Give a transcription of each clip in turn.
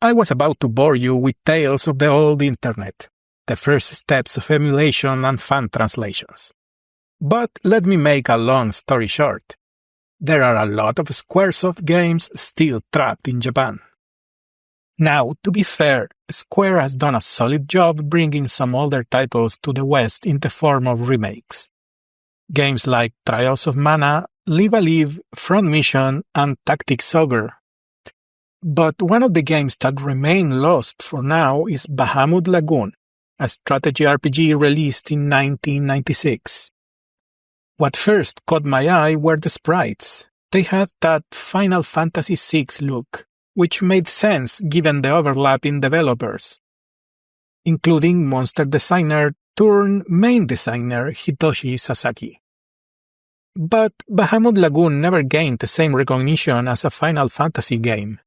I was about to bore you with tales of the old internet, the first steps of emulation and fan translations. But let me make a long story short. There are a lot of Squaresoft games still trapped in Japan. Now, to be fair, Square has done a solid job bringing some older titles to the West in the form of remakes. Games like Trials of Mana, Live a Live, Front Mission, and Tactics Ogre. But one of the games that remain lost for now is Bahamut Lagoon, a strategy RPG released in 1996. What first caught my eye were the sprites. They had that Final Fantasy VI look, which made sense given the overlap in developers, including monster designer turned main designer Hitoshi Sasaki. But Bahamut Lagoon never gained the same recognition as a Final Fantasy game.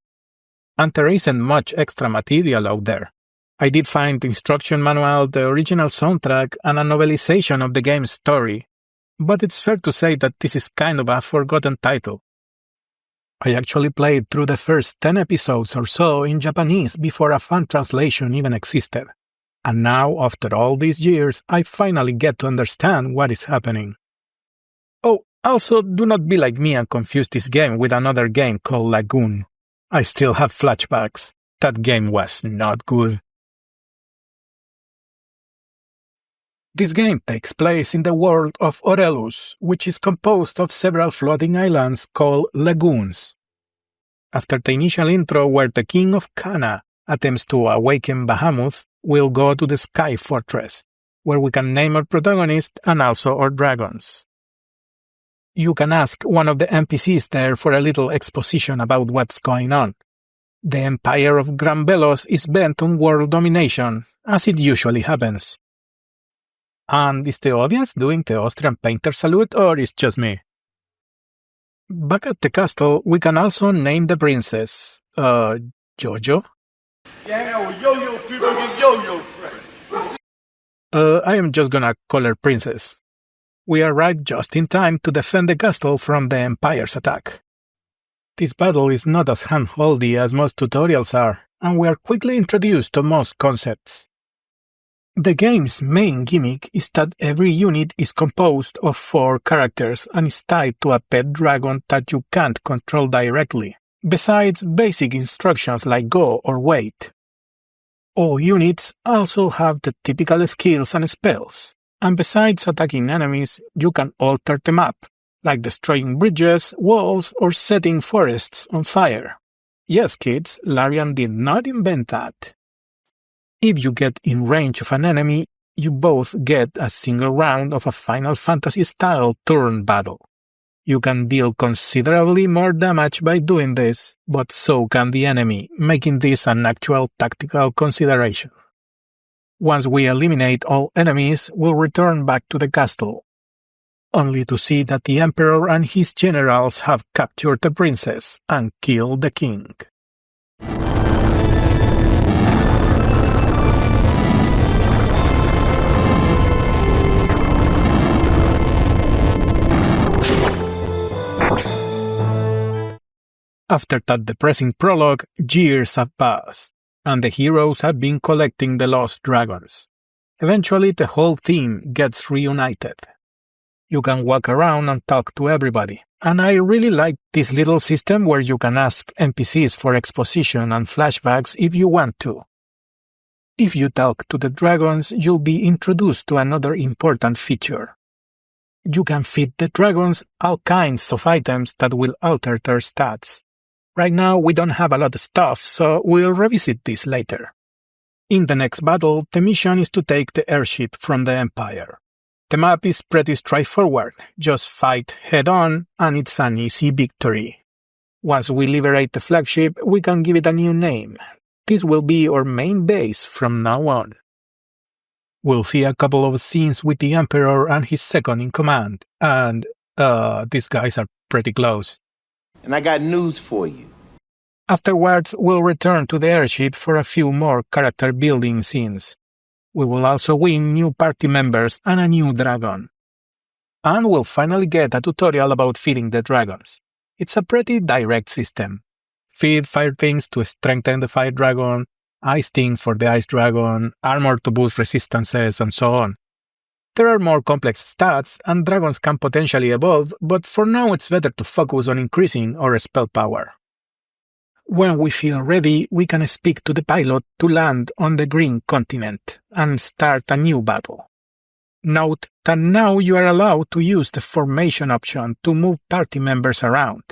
And there isn't much extra material out there. I did find the instruction manual, the original soundtrack, and a novelization of the game's story, but it's fair to say that this is kind of a forgotten title. I actually played through the first 10 episodes or so in Japanese before a fan translation even existed. And now, after all these years, I finally get to understand what is happening. Oh, also, do not be like me and confuse this game with another game called Lagoon. I still have flashbacks. That game was not good. This game takes place in the world of Orelus, which is composed of several floating islands called lagoons. After the initial intro where the king of Kahna attempts to awaken Bahamut, we'll go to the Sky Fortress, where we can name our protagonist and also our dragons. You can ask one of the NPCs there for a little exposition about what's going on. The Empire of Granbelos is bent on world domination, as it usually happens. And is the audience doing the Austrian painter salute, or is just me? Back at the castle, we can also name the princess, Jojo? Yeah, yo-yo people get yo-yo friends. I am just gonna call her princess. We arrive just in time to defend the castle from the Empire's attack. This battle is not as hand-holdy as most tutorials are, and we are quickly introduced to most concepts. The game's main gimmick is that every unit is composed of 4 characters and is tied to a pet dragon that you can't control directly, besides basic instructions like go or wait. All units also have the typical skills and spells, and besides attacking enemies, you can alter the map, like destroying bridges, walls, or setting forests on fire. Yes, kids, Larian did not invent that. If you get in range of an enemy, you both get a single round of a Final Fantasy-style turn battle. You can deal considerably more damage by doing this, but so can the enemy, making this an actual tactical consideration. Once we eliminate all enemies, we'll return back to the castle, only to see that the Emperor and his generals have captured the princess and killed the king. After that depressing prologue, years have passed, and the heroes have been collecting the lost dragons. Eventually, the whole team gets reunited. You can walk around and talk to everybody, and I really like this little system where you can ask NPCs for exposition and flashbacks if you want to. If you talk to the dragons, you'll be introduced to another important feature. You can feed the dragons all kinds of items that will alter their stats. Right now, we don't have a lot of stuff, so we'll revisit this later. In the next battle, the mission is to take the airship from the Empire. The map is pretty straightforward, just fight head-on, and it's an easy victory. Once we liberate the flagship, we can give it a new name. This will be our main base from now on. We'll see a couple of scenes with the Emperor and his second-in-command, and, these guys are pretty close. And I got news for you. Afterwards, we'll return to the airship for a few more character-building scenes. We will also win new party members and a new dragon. And we'll finally get a tutorial about feeding the dragons. It's a pretty direct system. feed fire things to strengthen the fire dragon, ice things for the ice dragon, armor to boost resistances, and so on. There are more complex stats, and dragons can potentially evolve, but for now it's better to focus on increasing our spell power. When we feel ready, we can speak to the pilot to land on the Green Continent and start a new battle. Note that now you are allowed to use the formation option to move party members around.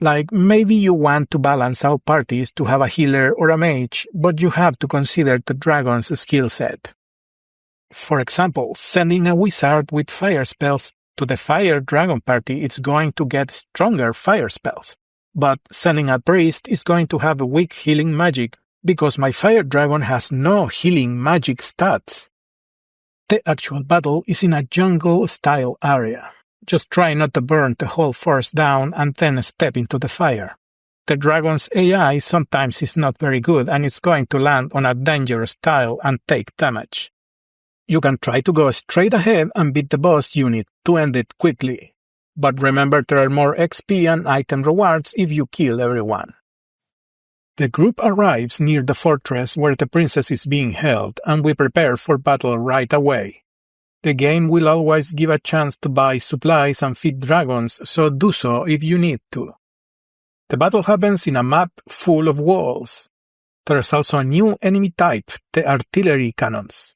Like maybe you want to balance out parties to have a healer or a mage, but you have to consider the dragon's skill set. For example, sending a wizard with fire spells to the fire dragon party is going to get stronger fire spells. But sending a priest is going to have a weak healing magic because my fire dragon has no healing magic stats. The actual battle is in a jungle-style area. Just try not to burn the whole forest down and then step into the fire. The dragon's AI sometimes is not very good and it's going to land on a dangerous tile and take damage. You can try to go straight ahead and beat the boss unit to end it quickly. But remember there are more XP and item rewards if you kill everyone. The group arrives near the fortress where the princess is being held, and we prepare for battle right away. The game will always give a chance to buy supplies and feed dragons, so do so if you need to. The battle happens in a map full of walls. There is also a new enemy type, the artillery cannons.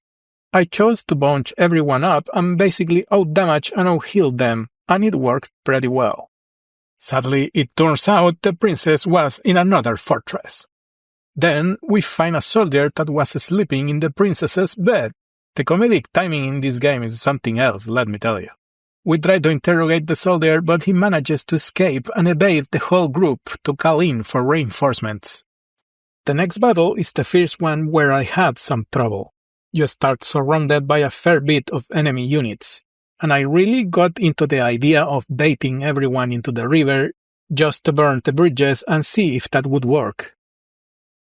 I chose to bunch everyone up and basically out-damage and out-heal them, and it worked pretty well. Sadly, it turns out the princess was in another fortress. Then we find a soldier that was sleeping in the princess's bed. The comedic timing in this game is something else, let me tell you. We try to interrogate the soldier, but he manages to escape and evade the whole group to call in for reinforcements. The next battle is the first one where I had some trouble. You start surrounded by a fair bit of enemy units, and I really got into the idea of baiting everyone into the river just to burn the bridges and see if that would work.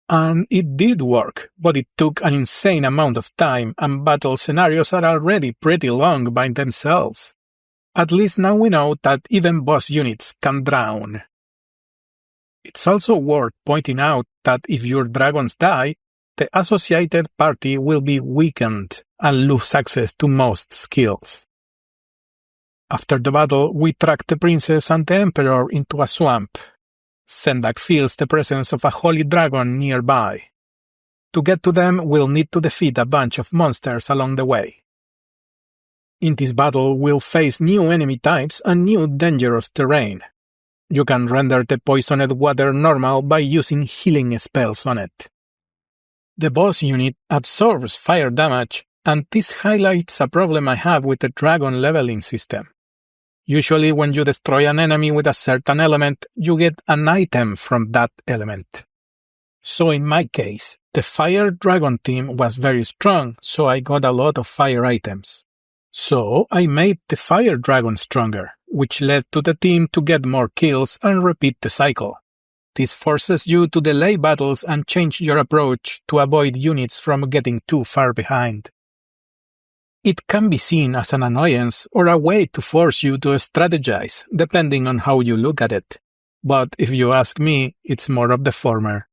And it did work, but it took an insane amount of time, and battle scenarios are already pretty long by themselves. At least now we know that even boss units can drown. It's also worth pointing out that if your dragons die, the associated party will be weakened and lose access to most skills. After the battle, we track the princess and the emperor into a swamp. Sendak feels the presence of a holy dragon nearby. To get to them, we'll need to defeat a bunch of monsters along the way. In this battle, we'll face new enemy types and new dangerous terrain. You can render the poisoned water normal by using healing spells on it. The boss unit absorbs fire damage, and this highlights a problem I have with the dragon leveling system. Usually when you destroy an enemy with a certain element, you get an item from that element. So in my case, the fire dragon team was very strong, so I got a lot of fire items. So I made the fire dragon stronger, which led to the team to get more kills and repeat the cycle. This forces you to delay battles and change your approach to avoid units from getting too far behind. It can be seen as an annoyance or a way to force you to strategize, depending on how you look at it. But if you ask me, it's more of the former.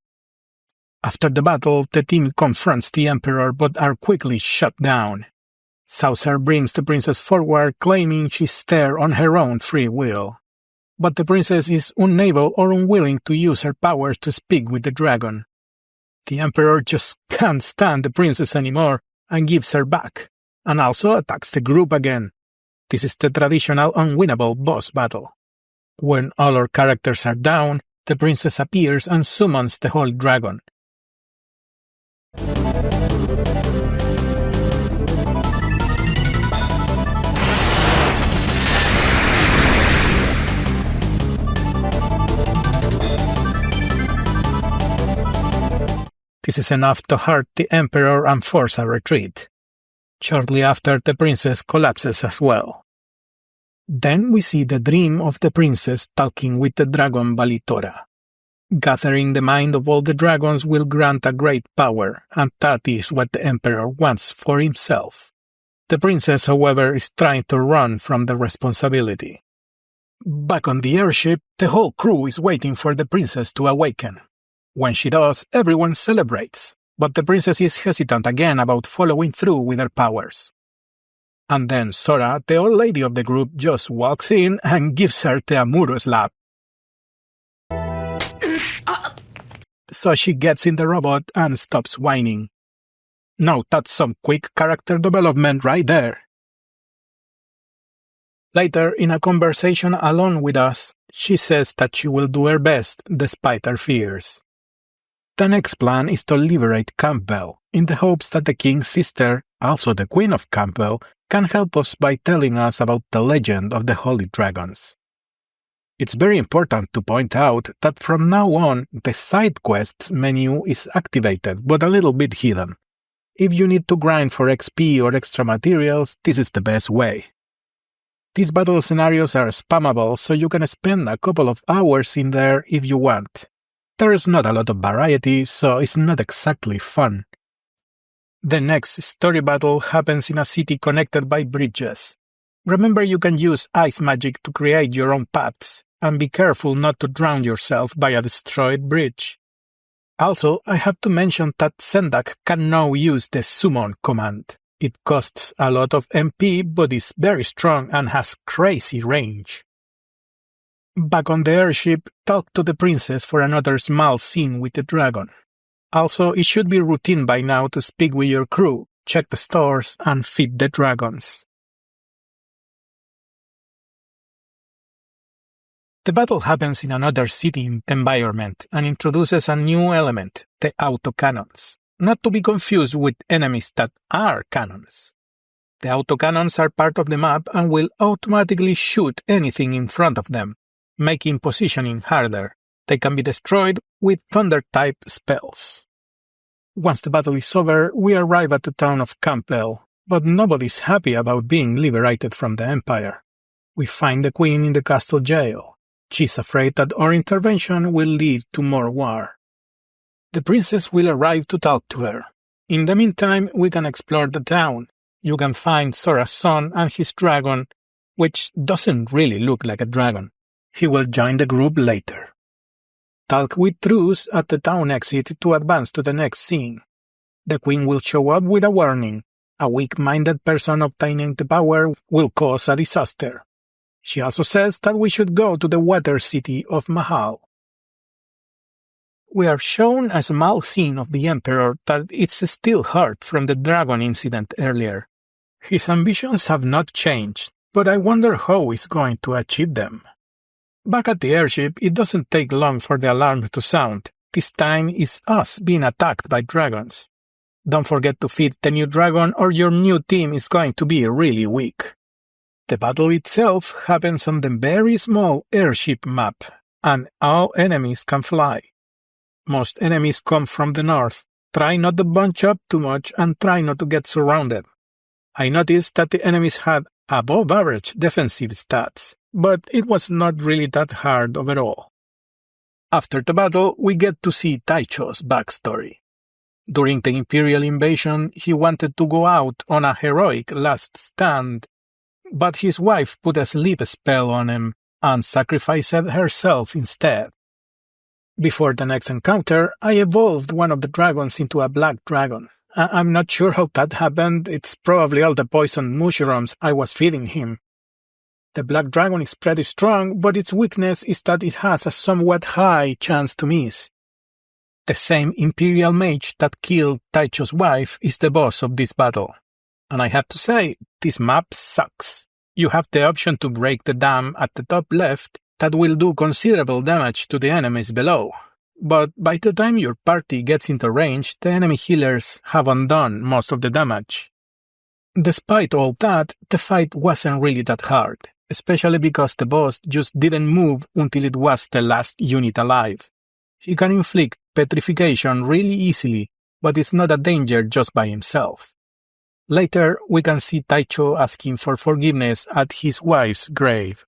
After the battle, the team confronts the Emperor but are quickly shut down. Saucer brings the princess forward, claiming she's there on her own free will. But the princess is unable or unwilling to use her powers to speak with the dragon. The Emperor just can't stand the princess anymore and gives her back, and also attacks the group again. This is the traditional unwinnable boss battle. When all our characters are down, the princess appears and summons the Holy Dragon. This is enough to hurt the Emperor and force a retreat. Shortly after, the princess collapses as well. Then we see the dream of the princess talking with the dragon Valitora. Gathering the mind of all the dragons will grant a great power, and that is what the Emperor wants for himself. The princess, however, is trying to run from the responsibility. Back on the airship, the whole crew is waiting for the princess to awaken. When she does, everyone celebrates, but the princess is hesitant again about following through with her powers. And then Sora, the old lady of the group, just walks in and gives her the Amuro slap. So she gets in the robot and stops whining. Now that's some quick character development right there. Later, in a conversation alone with us, she says that she will do her best despite her fears. The next plan is to liberate Campbell, in the hopes that the king's sister, also the Queen of Campbell, can help us by telling us about the legend of the Holy Dragons. It's very important to point out that from now on, the side quests menu is activated but a little bit hidden. If you need to grind for XP or extra materials, this is the best way. These battle scenarios are spammable, so you can spend a couple of hours in there if you want. There's not a lot of variety, so it's not exactly fun. The next story battle happens in a city connected by bridges. Remember, you can use ice magic to create your own paths, and be careful not to drown yourself by a destroyed bridge. Also, I have to mention that Sendak can now use the summon command. It costs a lot of MP, but is very strong and has crazy range. Back on the airship, talk to the princess for another small scene with the dragon. Also, it should be routine by now to speak with your crew, check the stores, and feed the dragons. The battle happens in another city environment and introduces a new element, the autocannons. Not to be confused with enemies that are cannons. The autocannons are part of the map and will automatically shoot anything in front of them, making positioning harder. They can be destroyed with thunder-type spells. Once the battle is over, we arrive at the town of Campbell, but nobody's happy about being liberated from the Empire. We find the Queen in the castle jail. She's afraid that our intervention will lead to more war. The princess will arrive to talk to her. In the meantime, we can explore the town. You can find Sora's son and his dragon, which doesn't really look like a dragon. He will join the group later. Talk with Truce at the town exit to advance to the next scene. The Queen will show up with a warning. A weak-minded person obtaining the power will cause a disaster. She also says that we should go to the water city of Mahal. We are shown a small scene of the Emperor that is still hurt from the dragon incident earlier. His ambitions have not changed, but I wonder how he's going to achieve them. Back at the airship, it doesn't take long for the alarm to sound. This time it's us being attacked by dragons. Don't forget to feed the new dragon or your new team is going to be really weak. The battle itself happens on the very small airship map, and all enemies can fly. Most enemies come from the north. Try not to bunch up too much and try not to get surrounded. I noticed that the enemies had above-average defensive stats, but it was not really that hard overall. After the battle, we get to see Taicho's backstory. During the Imperial invasion, he wanted to go out on a heroic last stand, but his wife put a sleep spell on him and sacrificed herself instead. Before the next encounter, I evolved one of the dragons into a black dragon. I'm not sure how that happened. It's probably all the poisoned mushrooms I was feeding him. The black dragon is pretty strong, but its weakness is that it has a somewhat high chance to miss. The same Imperial mage that killed Taicho's wife is the boss of this battle. And I have to say, this map sucks. You have the option to break the dam at the top left that will do considerable damage to the enemies below. But by the time your party gets into range, the enemy healers have undone most of the damage. Despite all that, the fight wasn't really that hard, especially because the boss just didn't move until it was the last unit alive. He can inflict petrification really easily, but is not a danger just by himself. Later, we can see Taicho asking for forgiveness at his wife's grave.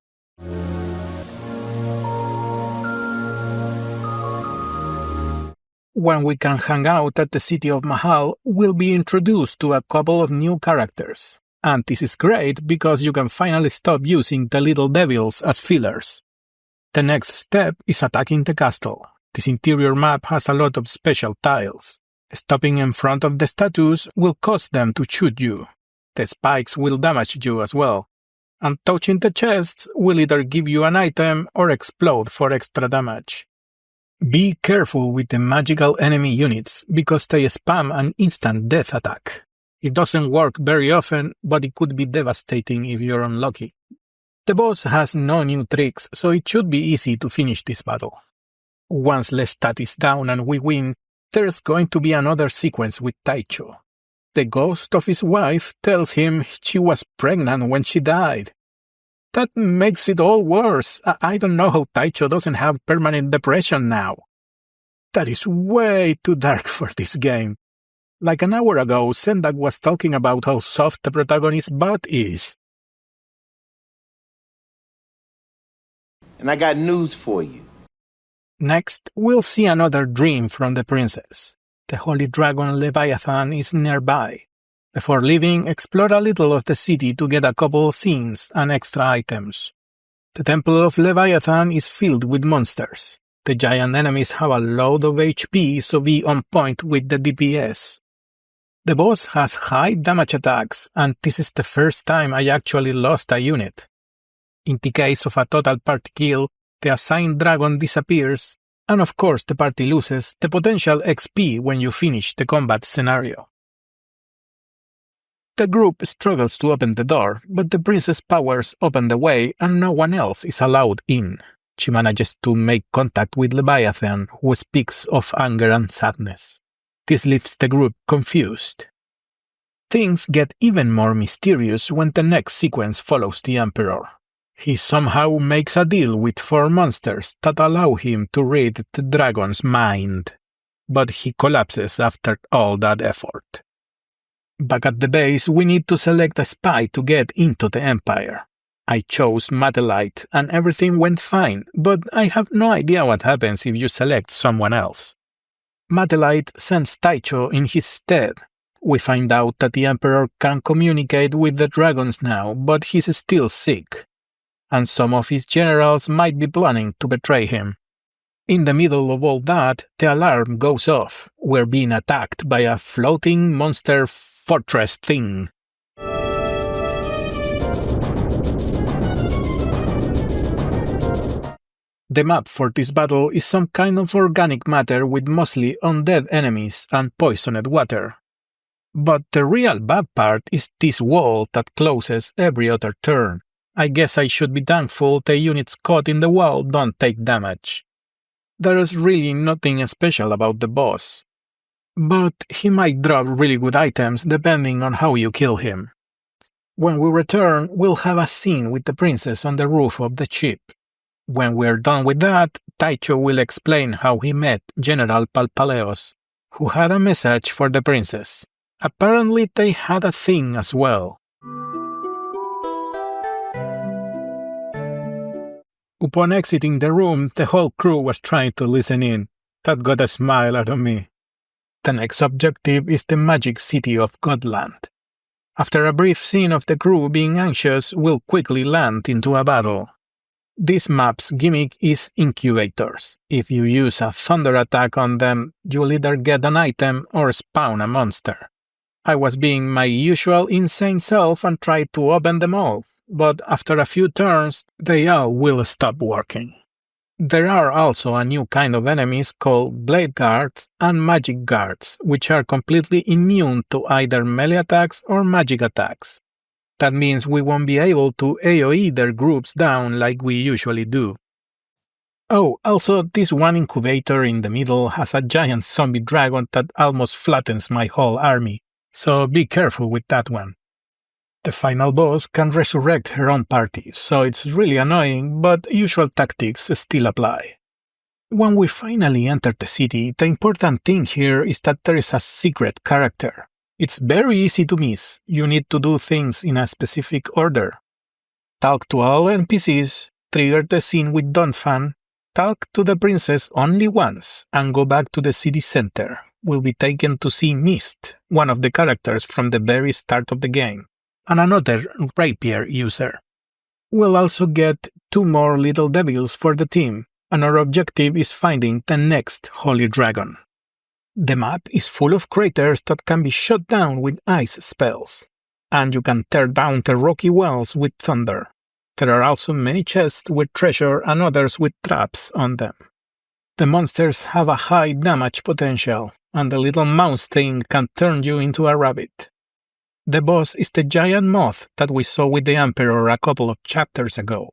When we can hang out at the city of Mahal, we'll be introduced to a couple of new characters. And this is great because you can finally stop using the little devils as fillers. The next step is attacking the castle. This interior map has a lot of special tiles. Stopping in front of the statues will cause them to shoot you. The spikes will damage you as well. And touching the chests will either give you an item or explode for extra damage. Be careful with the magical enemy units because they spam an instant death attack. It doesn't work very often, but it could be devastating if you're unlucky. The boss has no new tricks, so it should be easy to finish this battle. Once Lestat is down and we win, there's going to be another sequence with Taicho. The ghost of his wife tells him she was pregnant when she died. That makes it all worse. I don't know how Taicho doesn't have permanent depression now. That is way too dark for this game. Like an hour ago, Sendak was talking about how soft the protagonist's butt is. And I got news for you. Next, we'll see another dream from the princess. The holy dragon Leviathan is nearby. Before leaving, explore a little of the city to get a couple scenes and extra items. The temple of Leviathan is filled with monsters. The giant enemies have a load of HP, so be on point with the DPS. The boss has high damage attacks, and this is the first time I actually lost a unit. In the case of a total party kill, the assigned dragon disappears, and of course the party loses the potential XP when you finish the combat scenario. The group struggles to open the door, but the princess powers open the way and no one else is allowed in. She manages to make contact with Leviathan, who speaks of anger and sadness. This leaves the group confused. Things get even more mysterious when the next sequence follows the Emperor. He somehow makes a deal with 4 monsters that allow him to read the dragon's mind, but he collapses after all that effort. Back at the base, we need to select a spy to get into the Empire. I chose Matelite and everything went fine, but I have no idea what happens if you select someone else. Matelite sends Taicho in his stead. We find out that the Emperor can communicate with the dragons now, but he's still sick, and some of his generals might be planning to betray him. In the middle of all that, the alarm goes off. We're being attacked by a floating monster fortress thing. The map for this battle is some kind of organic matter with mostly undead enemies and poisoned water. But the real bad part is this wall that closes every other turn. I guess I should be thankful the units caught in the wall don't take damage. There is really nothing special about the boss, but he might drop really good items depending on how you kill him. When we return, we'll have a scene with the princess on the roof of the ship. When we're done with that, Taicho will explain how he met General Palpaleos, who had a message for the princess. Apparently they had a thing as well. Upon exiting the room, the whole crew was trying to listen in. That got a smile out of me. The next objective is the magic city of Godland. After a brief scene of the crew being anxious, we'll quickly land into a battle. This map's gimmick is incubators. If you use a thunder attack on them, you'll either get an item or spawn a monster. I was being my usual insane self and tried to open them all, but after a few turns, they all will stop working. There are also a new kind of enemies called Blade Guards and Magic Guards, which are completely immune to either melee attacks or magic attacks. That means we won't be able to AoE their groups down like we usually do. Oh, also this one incubator in the middle has a giant zombie dragon that almost flattens my whole army, so be careful with that one. The final boss can resurrect her own party, so it's really annoying, but usual tactics still apply. When we finally enter the city, the important thing here is that there is a secret character. It's very easy to miss. You need to do things in a specific order. Talk to all NPCs, trigger the scene with Donphan, talk to the princess only once, and go back to the city center. We'll be taken to see Mist, one of the characters from the very start of the game, and another rapier user. We'll also get 2 more little devils for the team, and our objective is finding the next holy dragon. The map is full of craters that can be shot down with ice spells, and you can tear down the rocky walls with thunder. There are also many chests with treasure and others with traps on them. The monsters have a high damage potential, and the little mouse thing can turn you into a rabbit. The boss is the giant moth that we saw with the Emperor a couple of chapters ago.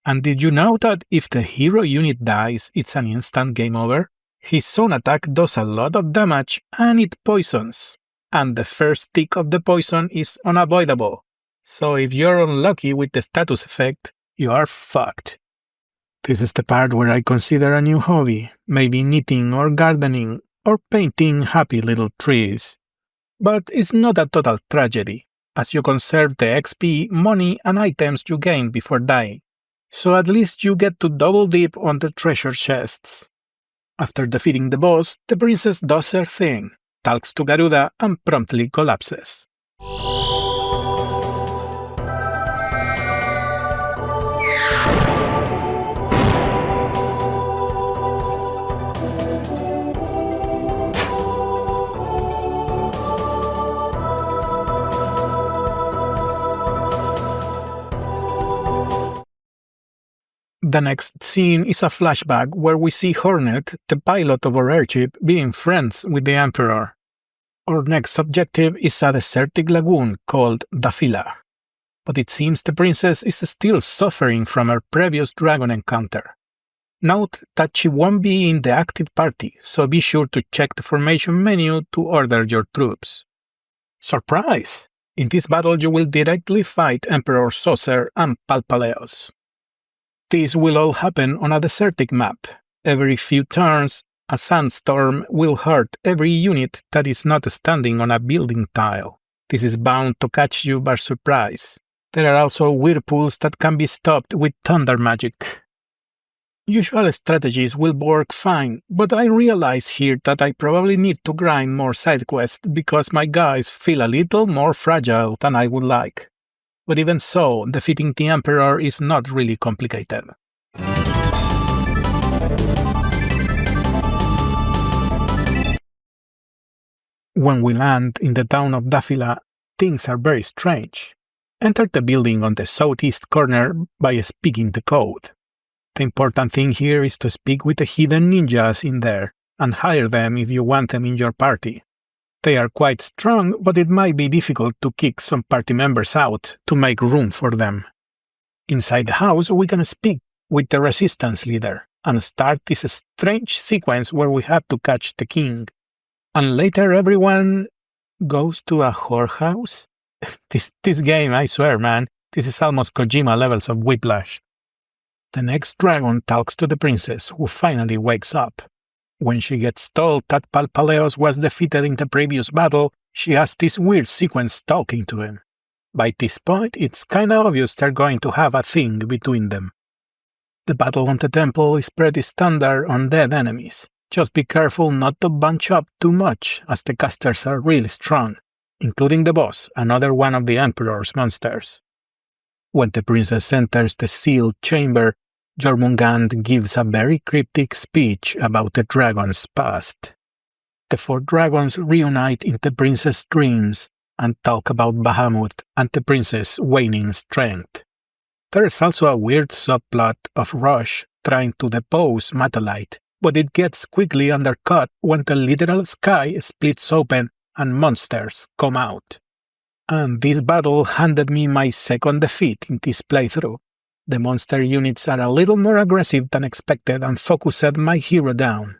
And did you know that if the hero unit dies, it's an instant game over? His zone attack does a lot of damage and it poisons. And the first tick of the poison is unavoidable. So if you're unlucky with the status effect, you are fucked. This is the part where I consider a new hobby, maybe knitting or gardening or painting happy little trees. But it's not a total tragedy, as you conserve the XP, money and items you gained before dying. So at least you get to double dip on the treasure chests. After defeating the boss, the princess does her thing, talks to Garuda and promptly collapses. The next scene is a flashback where we see Hornet, the pilot of our airship, being friends with the Emperor. Our next objective is a desertic lagoon called Dafila, but it seems the princess is still suffering from her previous dragon encounter. Note that she won't be in the active party, so be sure to check the formation menu to order your troops. Surprise! In this battle you will directly fight Emperor Saucer and Palpaleos. This will all happen on a desertic map. Every few turns, a sandstorm will hurt every unit that is not standing on a building tile. This is bound to catch you by surprise. There are also whirlpools that can be stopped with thunder magic. Usual strategies will work fine, but I realize here that I probably need to grind more side quests because my guys feel a little more fragile than I would like. But even so, defeating the Emperor is not really complicated. When we land in the town of Dafila, things are very strange. Enter the building on the southeast corner by speaking the code. The important thing here is to speak with the hidden ninjas in there and hire them if you want them in your party. They are quite strong, but it might be difficult to kick some party members out to make room for them. Inside the house, we can speak with the resistance leader and start this strange sequence where we have to catch the king. And later everyone goes to a whorehouse? This game, I swear, man, this is almost Kojima levels of whiplash. The next dragon talks to the princess, who finally wakes up. When she gets told that Palpaleos was defeated in the previous battle, she has this weird sequence talking to him. By this point, it's kinda obvious they're going to have a thing between them. The battle on the temple is pretty standard on dead enemies. Just be careful not to bunch up too much, as the casters are really strong, including the boss, another one of the Emperor's monsters. When the princess enters the sealed chamber, Jormungand gives a very cryptic speech about the dragon's past. The four dragons reunite in the princess' dreams and talk about Bahamut and the princess' waning strength. There is also a weird subplot of Rush trying to depose Matalite, but it gets quickly undercut when the literal sky splits open and monsters come out. And this battle handed me my second defeat in this playthrough. The monster units are a little more aggressive than expected and focused my hero down.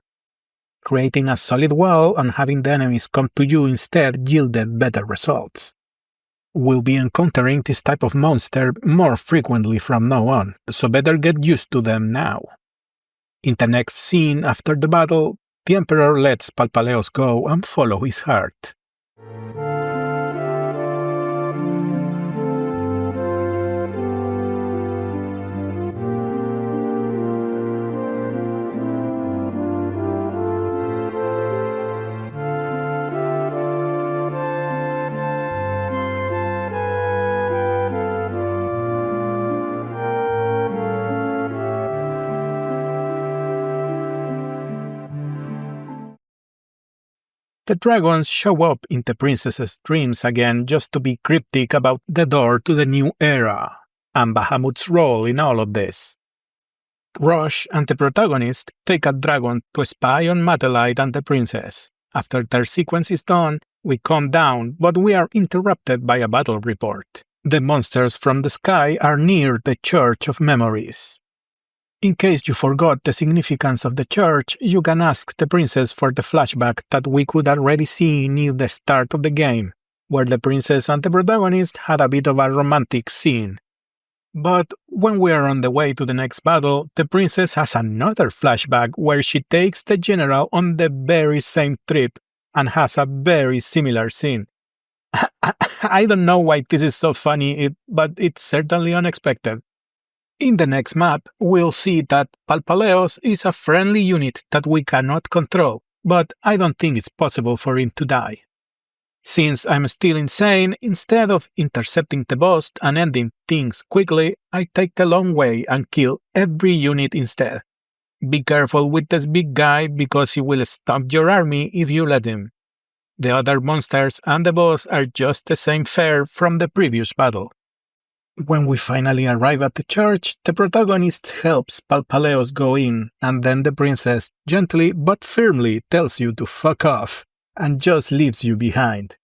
Creating a solid wall and having the enemies come to you instead yielded better results. We'll be encountering this type of monster more frequently from now on, so better get used to them now. In the next scene after the battle, the Emperor lets Palpaleos go and follow his heart. The dragons show up in the princess's dreams again just to be cryptic about the door to the new era, and Bahamut's role in all of this. Rush and the protagonist take a dragon to spy on Mattelite and the princess. After their sequence is done, we calm down, but we are interrupted by a battle report. The monsters from the sky are near the Church of Memories. In case you forgot the significance of the church, you can ask the princess for the flashback that we could already see near the start of the game, where the princess and the protagonist had a bit of a romantic scene. But when we are on the way to the next battle, the princess has another flashback where she takes the general on the very same trip and has a very similar scene. I don't know why this is so funny, but it's certainly unexpected. In the next map, we'll see that Palpaleos is a friendly unit that we cannot control, but I don't think it's possible for him to die. Since I'm still insane, instead of intercepting the boss and ending things quickly, I take the long way and kill every unit instead. Be careful with this big guy because he will stomp your army if you let him. The other monsters and the boss are just the same fare from the previous battle. When we finally arrive at the church, the protagonist helps Palpaleos go in, and then the princess gently but firmly tells you to fuck off and just leaves you behind.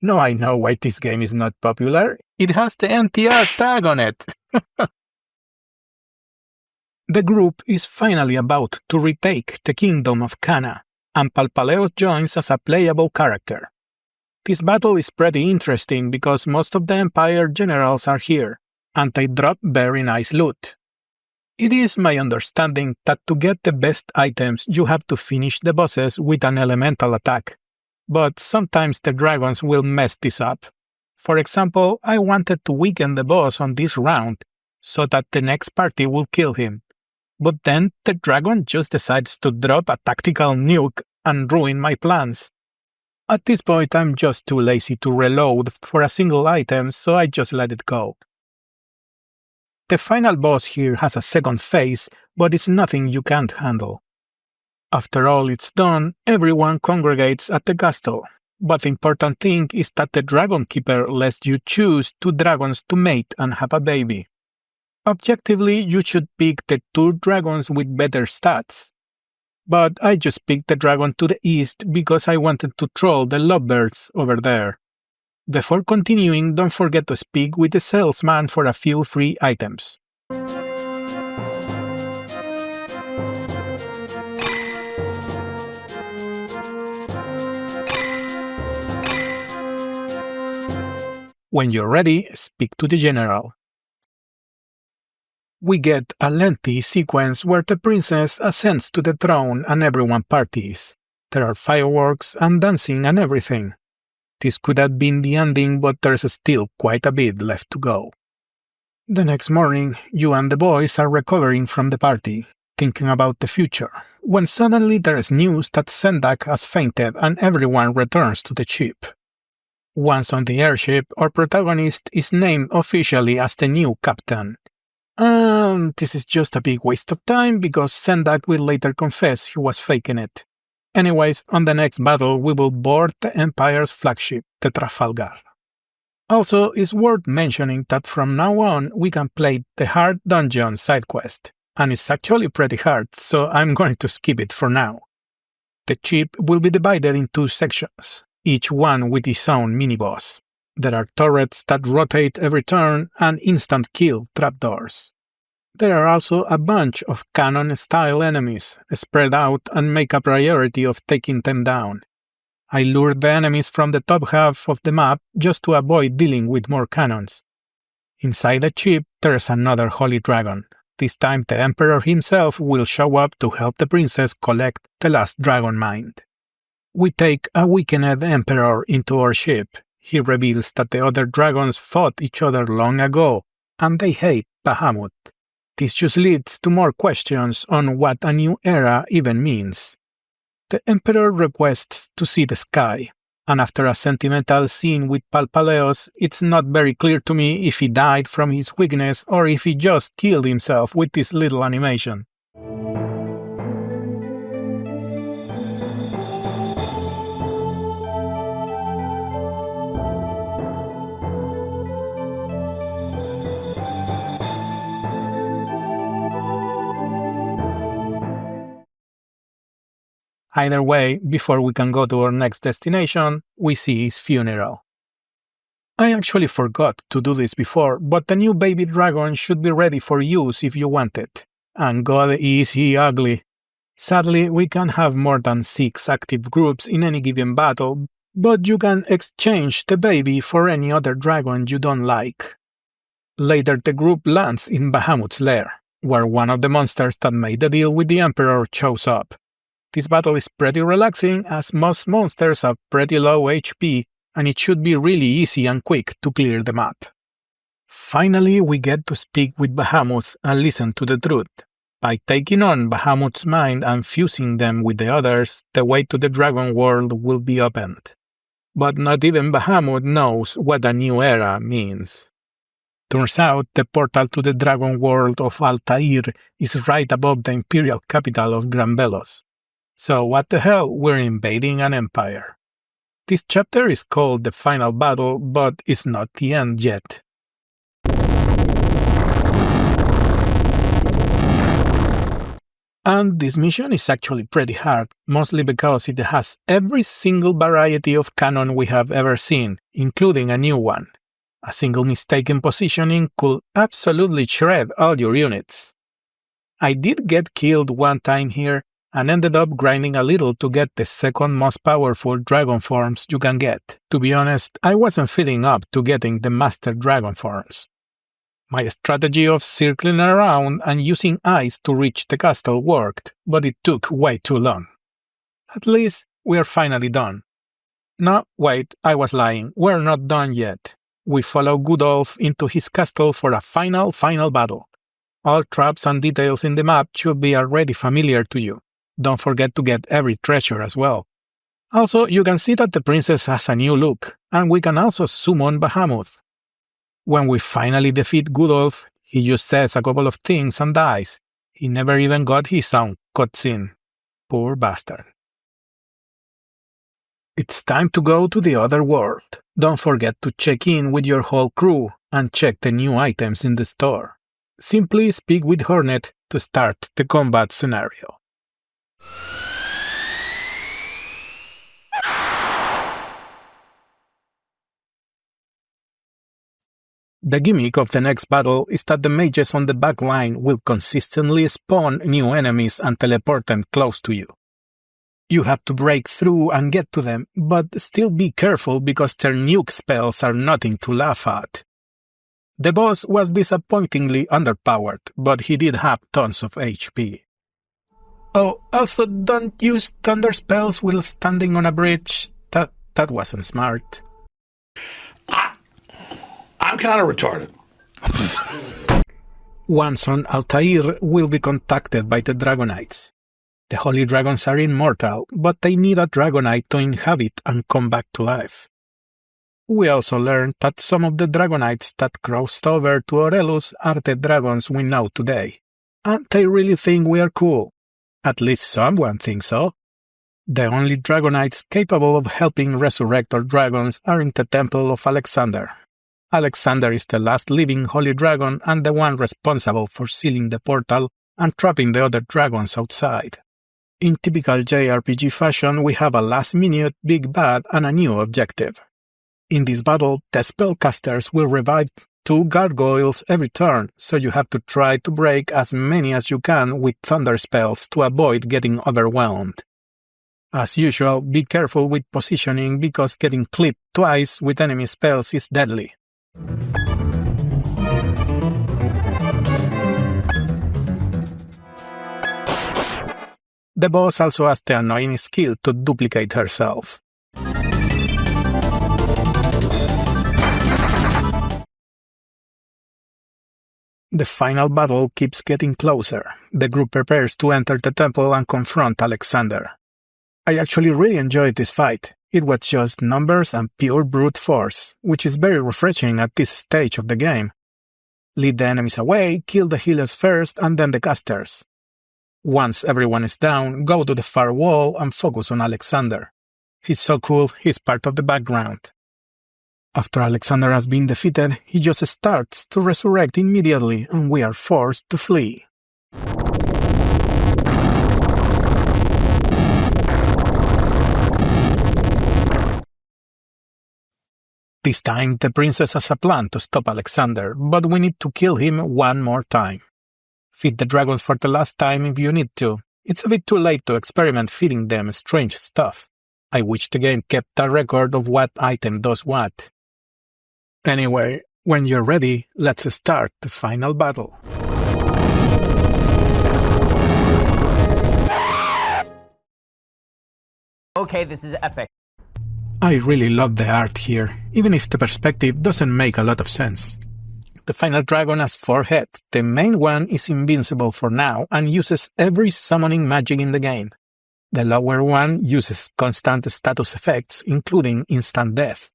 Now I know why this game is not popular. It has the NTR tag on it. The group is finally about to retake the kingdom of Kahna, and Palpaleos joins as a playable character. This battle is pretty interesting because most of the Empire generals are here, and they drop very nice loot. It is my understanding that to get the best items you have to finish the bosses with an elemental attack, but sometimes the dragons will mess this up. For example, I wanted to weaken the boss on this round so that the next party will kill him, but then the dragon just decides to drop a tactical nuke and ruin my plans. At this point, I'm just too lazy to reload for a single item, so I just let it go. The final boss here has a second phase, but it's nothing you can't handle. After all it's done, everyone congregates at the castle, but the important thing is that the Dragon Keeper lets you choose 2 dragons to mate and have a baby. Objectively, you should pick the 2 dragons with better stats. But I just picked the dragon to the east because I wanted to troll the lovebirds over there. Before continuing, don't forget to speak with the salesman for a few free items. When you're ready, speak to the general. We get a lengthy sequence where the princess ascends to the throne and everyone parties. There are fireworks and dancing and everything. This could have been the ending, but there's still quite a bit left to go. The next morning, you and the boys are recovering from the party, thinking about the future, when suddenly there is news that Sendak has fainted and everyone returns to the ship. Once on the airship, our protagonist is named officially as the new captain. This is just a big waste of time because Sendak will later confess he was faking it. Anyways, on the next battle we will board the Empire's flagship, the Trafalgar. Also, it's worth mentioning that from now on we can play the hard dungeon side quest, and it's actually pretty hard, so I'm going to skip it for now. The ship will be divided in 2 sections, each one with its own mini-boss. There are turrets that rotate every turn and instant kill trapdoors. There are also a bunch of cannon-style enemies spread out and make a priority of taking them down. I lured the enemies from the top half of the map just to avoid dealing with more cannons. Inside the ship, there is another holy dragon. This time the Emperor himself will show up to help the princess collect the last dragon mind. We take a weakened Emperor into our ship. He reveals that the other dragons fought each other long ago, and they hate Bahamut. This just leads to more questions on what a new era even means. The Emperor requests to see the sky, and after a sentimental scene with Palpaleos, it's not very clear to me if he died from his weakness or if he just killed himself with this little animation. Either way, before we can go to our next destination, we see his funeral. I actually forgot to do this before, but the new baby dragon should be ready for use if you want it. And God is he ugly. Sadly, we can't have more than 6 active groups in any given battle, but you can exchange the baby for any other dragon you don't like. Later the group lands in Bahamut's lair, where one of the monsters that made the deal with the Emperor shows up. This battle is pretty relaxing as most monsters have pretty low HP and it should be really easy and quick to clear the map. Finally, we get to speak with Bahamut and listen to the truth. By taking on Bahamut's mind and fusing them with the others, the way to the dragon world will be opened. But not even Bahamut knows what a new era means. Turns out the portal to the dragon world of Altair is right above the imperial capital of Granbelos. So what the hell, we're invading an empire. This chapter is called The Final Battle, but it's not the end yet. And this mission is actually pretty hard, mostly because it has every single variety of cannon we have ever seen, including a new one. A single mistake in positioning could absolutely shred all your units. I did get killed one time here, and ended up grinding a little to get the second most powerful dragon forms you can get. To be honest, I wasn't feeling up to getting the master dragon forms. My strategy of circling around and using ice to reach the castle worked, but it took way too long. At least, we are finally done. No, wait, I was lying, we're not done yet. We follow Godland into his castle for a final battle. All traps and details in the map should be already familiar to you. Don't forget to get every treasure as well. Also, you can see that the princess has a new look, and we can also summon Bahamut. When we finally defeat Godland, he just says a couple of things and dies. He never even got his own cutscene. Poor bastard. It's time to go to the other world. Don't forget to check in with your whole crew and check the new items in the store. Simply speak with Hornet to start the combat scenario. The gimmick of the next battle is that the mages on the back line will consistently spawn new enemies and teleport them close to you. You have to break through and get to them, but still be careful because their nuke spells are nothing to laugh at. The boss was disappointingly underpowered, but he did have tons of HP. Oh, also don't use thunder spells while standing on a bridge. That wasn't smart. I'm kind of retarded. Once on Altair, we'll be contacted by the Dragonites. The Holy Dragons are immortal, but they need a Dragonite to inhabit and come back to life. We also learned that some of the Dragonites that crossed over to Orelus are the dragons we know today. And they really think we are cool. At least someone thinks so. The only Dragonites capable of helping resurrect our dragons are in the Temple of Alexander. Alexander is the last living Holy Dragon and the one responsible for sealing the portal and trapping the other dragons outside. In typical JRPG fashion, we have a last-minute big bad and a new objective. In this battle, the spellcasters will revive 2 gargoyles every turn, so you have to try to break as many as you can with thunder spells to avoid getting overwhelmed. As usual, be careful with positioning because getting clipped twice with enemy spells is deadly. The boss also has the annoying skill to duplicate herself. The final battle keeps getting closer. The group prepares to enter the temple and confront Alexander. I actually really enjoyed this fight. It was just numbers and pure brute force, which is very refreshing at this stage of the game. Lead the enemies away, kill the healers first and then the casters. Once everyone is down, go to the far wall and focus on Alexander. He's so cool, he's part of the background. After Alexander has been defeated, he just starts to resurrect immediately and we are forced to flee. This time, the princess has a plan to stop Alexander, but we need to kill him one more time. Feed the dragons for the last time if you need to. It's a bit too late to experiment feeding them strange stuff. I wish the game kept a record of what item does what. Anyway, when you're ready, let's start the final battle. Okay, this is epic. I really love the art here, even if the perspective doesn't make a lot of sense. The final dragon has 4 heads. The main one is invincible for now and uses every summoning magic in the game. The lower one uses constant status effects, including instant death.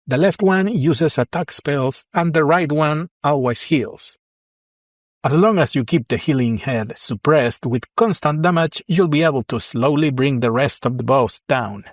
The left one uses attack spells, and the right one always heals. As long as you keep the healing head suppressed with constant damage, you'll be able to slowly bring the rest of the boss down.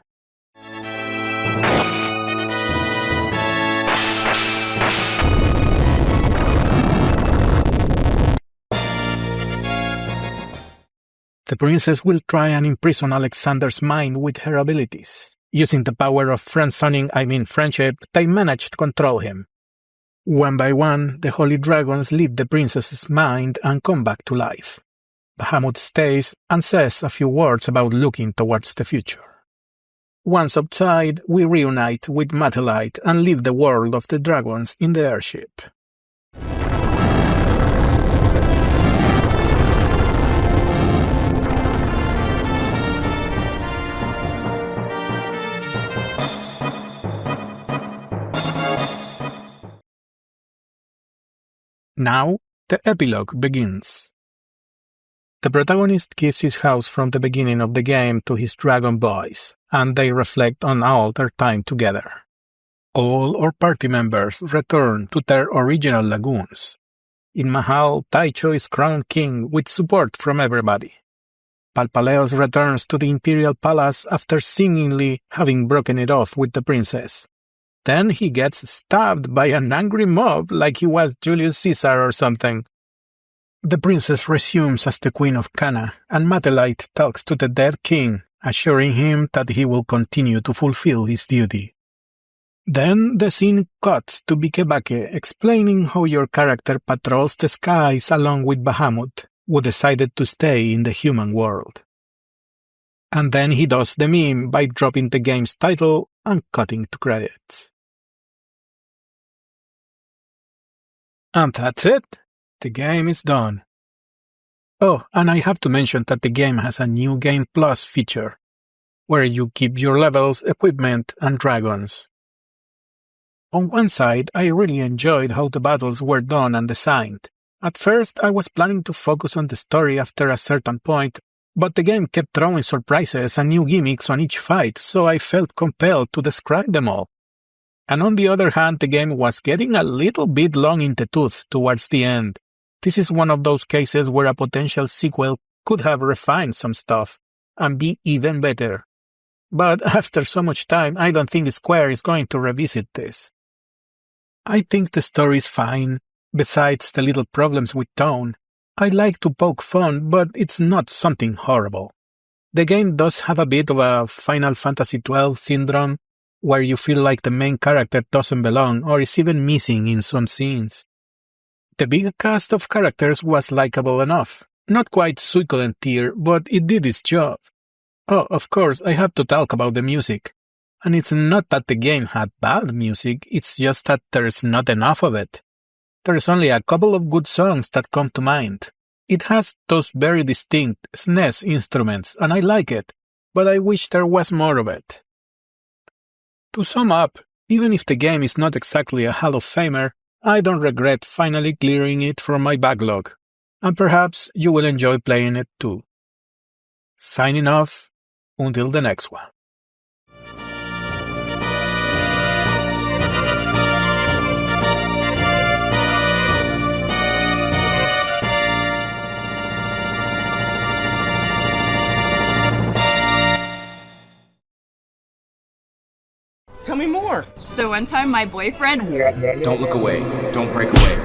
The princess will try and imprison Alexander's mind with her abilities. Using the power of friendship, they manage to control him. One by one, the holy dragons leave the princess's mind and come back to life. Bahamut stays and says a few words about looking towards the future. Once outside, we reunite with Mattelite and leave the world of the dragons in the airship. Now, the epilogue begins. The protagonist gives his house from the beginning of the game to his dragon boys, and they reflect on all their time together. All our party members return to their original lagoons. In Mahal, Taicho is crowned king with support from everybody. Palpaleos returns to the imperial palace after seemingly having broken it off with the princess. Then he gets stabbed by an angry mob like he was Julius Caesar or something. The princess resumes as the Queen of Kahna, and Mattelite talks to the dead king, assuring him that he will continue to fulfill his duty. Then the scene cuts to Bikebake explaining how your character patrols the skies along with Bahamut, who decided to stay in the human world. And then he does the meme by dropping the game's title and cutting to credits. And that's it. The game is done. Oh, and I have to mention that the game has a new Game Plus feature, where you keep your levels, equipment, and dragons. On one side, I really enjoyed how the battles were done and designed. At first, I was planning to focus on the story after a certain point, but the game kept throwing surprises and new gimmicks on each fight, so I felt compelled to describe them all. And on the other hand, the game was getting a little bit long in the tooth towards the end. This is one of those cases where a potential sequel could have refined some stuff and be even better. But after so much time, I don't think Square is going to revisit this. I think the story is fine, besides the little problems with tone. I like to poke fun, but it's not something horrible. The game does have a bit of a Final Fantasy XII syndrome, where you feel like the main character doesn't belong or is even missing in some scenes. The big cast of characters was likable enough. Not quite succulent tier, but it did its job. Oh, of course, I have to talk about the music. And it's not that the game had bad music, it's just that there's not enough of it. There's only a couple of good songs that come to mind. It has those very distinct SNES instruments, and I like it, but I wish there was more of it. To sum up, even if the game is not exactly a Hall of Famer, I don't regret finally clearing it from my backlog, and perhaps you will enjoy playing it too. Signing off, until the next one. Tell me more. So one time my boyfriend... Don't look away. Don't break away.